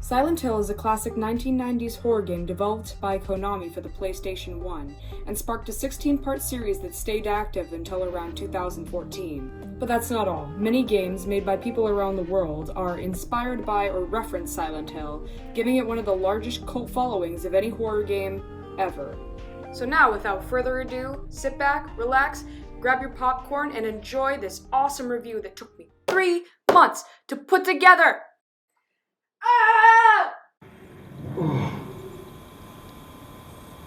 Silent Hill is a classic 1990s horror game developed by Konami for the PlayStation 1 and sparked a 16-part series that stayed active until around 2014. But that's not all. Many games made by people around the world are inspired by or reference Silent Hill, giving it one of the largest cult followings of any horror game ever. So now, without further ado, sit back, relax, grab your popcorn, and enjoy this awesome review that took me 3 months to put together!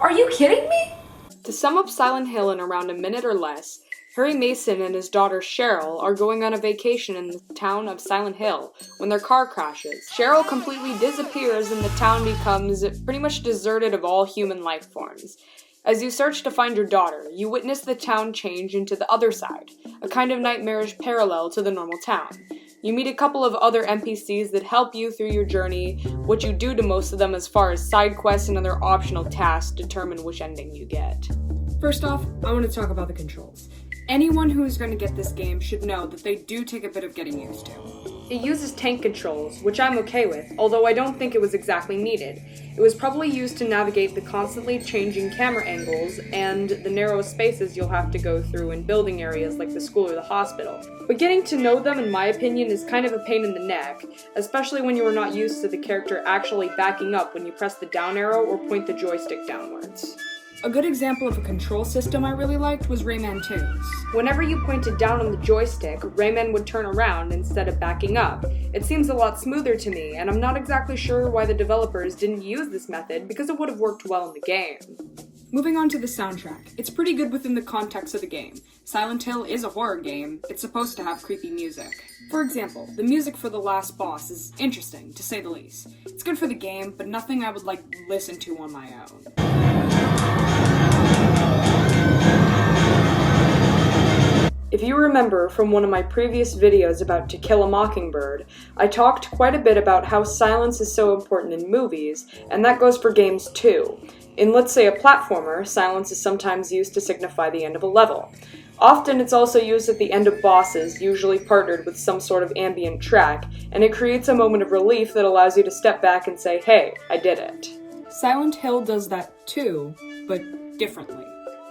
Are you kidding me? To sum up Silent Hill in around a minute or less, Harry Mason and his daughter Cheryl are going on a vacation in the town of Silent Hill when their car crashes. Cheryl completely disappears and the town becomes pretty much deserted of all human life forms. As you search to find your daughter, you witness the town change into the other side, a kind of nightmarish parallel to the normal town. You meet a couple of other NPCs that help you through your journey. What you do to most of them as far as side quests and other optional tasks determine which ending you get. First off, I want to talk about the controls. Anyone who is going to get this game should know that they do take a bit of getting used to. It uses tank controls, which I'm okay with, although I don't think it was exactly needed. It was probably used to navigate the constantly changing camera angles and the narrow spaces you'll have to go through in building areas like the school or the hospital. But getting to know them, in my opinion, is kind of a pain in the neck, especially when you are not used to the character actually backing up when you press the down arrow or point the joystick downwards. A good example of a control system I really liked was Rayman 2's. Whenever you pointed down on the joystick, Rayman would turn around instead of backing up. It seems a lot smoother to me, and I'm not exactly sure why the developers didn't use this method because it would have worked well in the game. Moving on to the soundtrack. It's pretty good within the context of the game. Silent Hill is a horror game. It's supposed to have creepy music. For example, the music for the last boss is interesting, to say the least. It's good for the game, but nothing I would listen to on my own. If you remember from one of my previous videos about To Kill a Mockingbird, I talked quite a bit about how silence is so important in movies, and that goes for games too. In, let's say, a platformer, silence is sometimes used to signify the end of a level. Often it's also used at the end of bosses, usually partnered with some sort of ambient track, and it creates a moment of relief that allows you to step back and say, hey, I did it. Silent Hill does that too, but differently.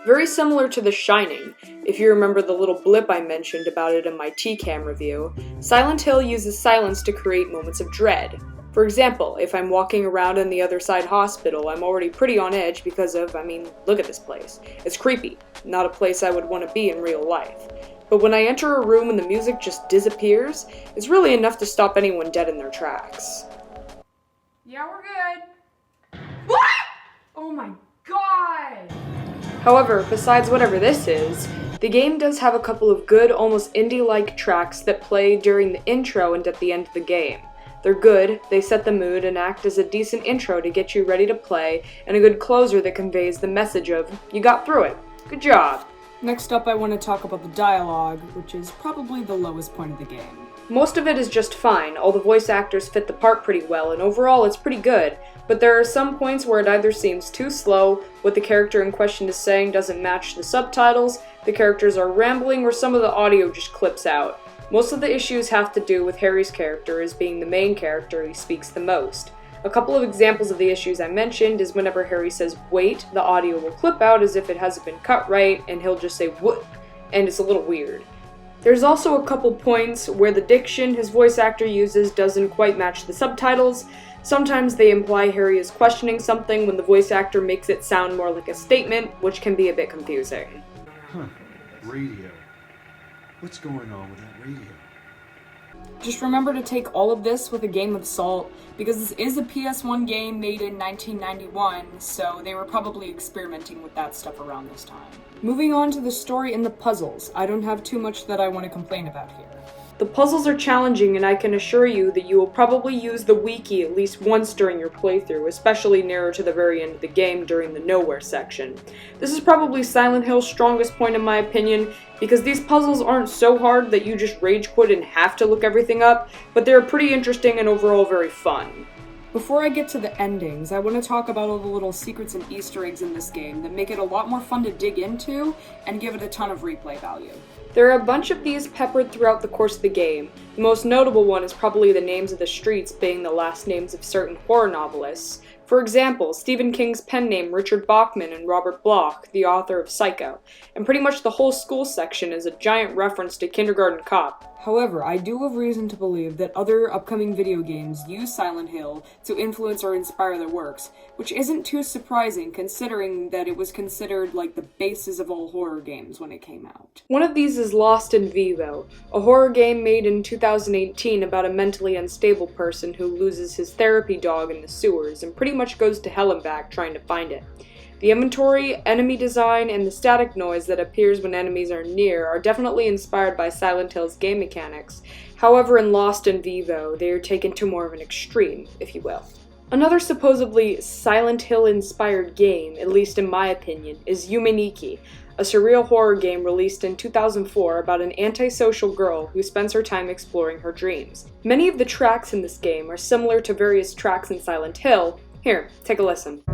Very similar to The Shining, if you remember the little blip I mentioned about it in my TCAM review, Silent Hill uses silence to create moments of dread. For example, if I'm walking around in the other side hospital, I'm already pretty on edge because of, look at this place. It's creepy, not a place I would want to be in real life. But when I enter a room and the music just disappears, it's really enough to stop anyone dead in their tracks. Yeah, we're good. What? Oh my god! However, besides whatever this is, the game does have a couple of good, almost indie-like tracks that play during the intro and at the end of the game. They're good, they set the mood and act as a decent intro to get you ready to play, and a good closer that conveys the message of, you got through it. Good job. Next up I want to talk about the dialogue, which is probably the lowest point of the game. Most of it is just fine, all the voice actors fit the part pretty well, and overall it's pretty good, but there are some points where it either seems too slow, what the character in question is saying doesn't match the subtitles, the characters are rambling, or some of the audio just clips out. Most of the issues have to do with Harry's character as being the main character he speaks the most. A couple of examples of the issues I mentioned is whenever Harry says wait, the audio will clip out as if it hasn't been cut right, and he'll just say what, and it's a little weird. There's also a couple points where the diction his voice actor uses doesn't quite match the subtitles. Sometimes they imply Harry is questioning something when the voice actor makes it sound more like a statement, which can be a bit confusing. Radio. What's going on with that radio? Just remember to take all of this with a grain of salt, because this is a PS1 game made in 1991, so they were probably experimenting with that stuff around this time. Moving on to the story and the puzzles, I don't have too much that I want to complain about here. The puzzles are challenging, and I can assure you that you will probably use the wiki at least once during your playthrough, especially nearer to the very end of the game during the nowhere section. This is probably Silent Hill's strongest point in my opinion, because these puzzles aren't so hard that you just rage quit and have to look everything up, but they're pretty interesting and overall very fun. Before I get to the endings, I want to talk about all the little secrets and Easter eggs in this game that make it a lot more fun to dig into and give it a ton of replay value. There are a bunch of these peppered throughout the course of the game. The most notable one is probably the names of the streets being the last names of certain horror novelists. For example, Stephen King's pen name Richard Bachman and Robert Bloch, the author of Psycho, and pretty much the whole school section is a giant reference to Kindergarten Cop. However, I do have reason to believe that other upcoming video games use Silent Hill to influence or inspire their works, which isn't too surprising considering that it was considered like the basis of all horror games when it came out. One of these is Lost in Vivo, a horror game made in 2018 about a mentally unstable person who loses his therapy dog in the sewers and pretty much goes to hell and back trying to find it. The inventory, enemy design, and the static noise that appears when enemies are near are definitely inspired by Silent Hill's game mechanics. However, in Lost in Vivo, they are taken to more of an extreme, if you will. Another supposedly Silent Hill-inspired game, at least in my opinion, is Yume Nikki, a surreal horror game released in 2004 about an antisocial girl who spends her time exploring her dreams. Many of the tracks in this game are similar to various tracks in Silent Hill. Here, take a listen.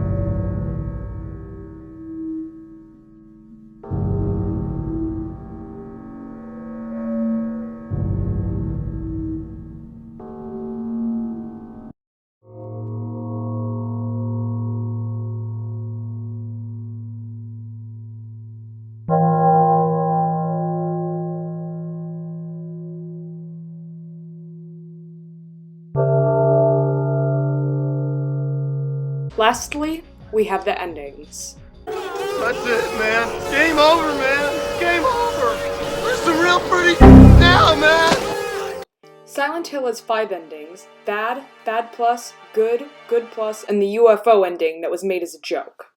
Lastly, we have the endings. That's it, man. Game over, man. Game over. There's some real pretty now, man. Silent Hill has 5 endings: bad, bad plus, good, good plus, and the UFO ending that was made as a joke.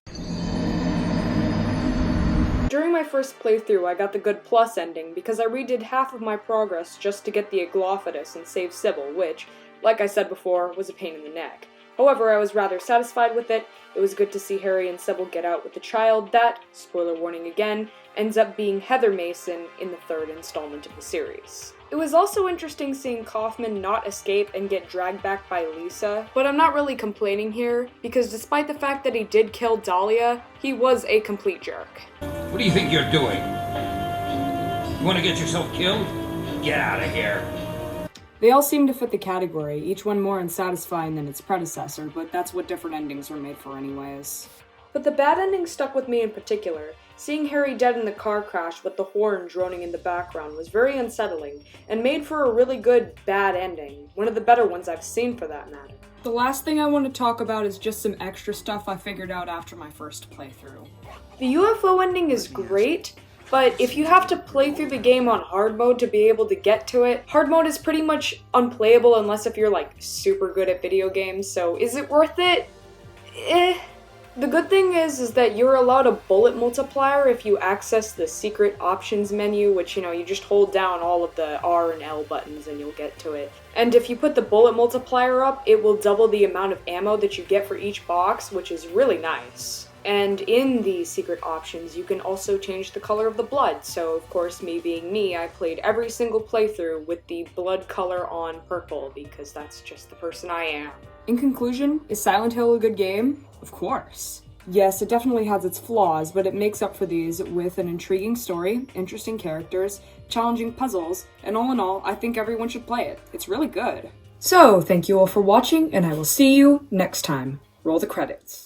During my first playthrough, I got the good plus ending because I redid half of my progress just to get the Aglophidus and save Sybil, which, like I said before, was a pain in the neck. However, I was rather satisfied with it. It was good to see Harry and Sybil get out with the child that, spoiler warning again, ends up being Heather Mason in the 3rd installment of the series. It was also interesting seeing Kaufman not escape and get dragged back by Lisa, but I'm not really complaining here, because despite the fact that he did kill Dahlia, he was a complete jerk. What do you think you're doing? You want to get yourself killed? Get out of here. They all seem to fit the category, each one more unsatisfying than its predecessor, but that's what different endings were made for anyways. But the bad ending stuck with me in particular. Seeing Harry dead in the car crash with the horn droning in the background was very unsettling, and made for a really good bad ending, one of the better ones I've seen for that matter. The last thing I want to talk about is just some extra stuff I figured out after my first playthrough. The UFO ending is great, but if you have to play through the game on hard mode to be able to get to it, hard mode is pretty much unplayable unless if you're like super good at video games, so is it worth it? The good thing is that you're allowed a bullet multiplier if you access the secret options menu, which, you just hold down all of the R and L buttons and you'll get to it. And if you put the bullet multiplier up, it will double the amount of ammo that you get for each box, which is really nice. And in the secret options, you can also change the color of the blood. So, of course, me being me, I played every single playthrough with the blood color on purple, because that's just the person I am. In conclusion, is Silent Hill a good game? Of course. Yes, it definitely has its flaws, but it makes up for these with an intriguing story, interesting characters, challenging puzzles, and all in all, I think everyone should play it. It's really good. So, thank you all for watching, and I will see you next time. Roll the credits.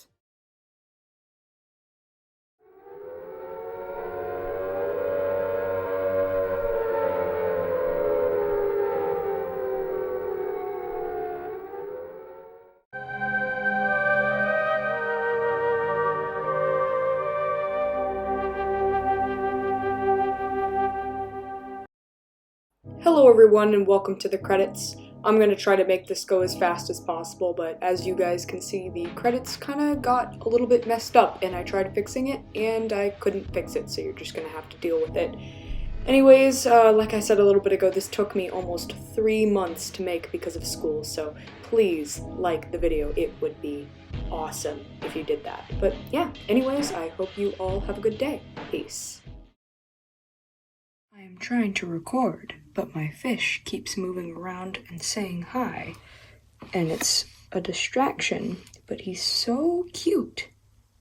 Hello everyone and welcome to the credits. I'm gonna try to make this go as fast as possible, but as you guys can see, the credits kinda got a little bit messed up and I tried fixing it and I couldn't fix it, so you're just gonna have to deal with it. Anyways, like I said a little bit ago, this took me almost 3 months to make because of school, so please like the video. It would be awesome if you did that. But yeah, anyways, I hope you all have a good day. Peace. I am trying to record, but my fish keeps moving around and saying hi, and it's a distraction, but he's so cute.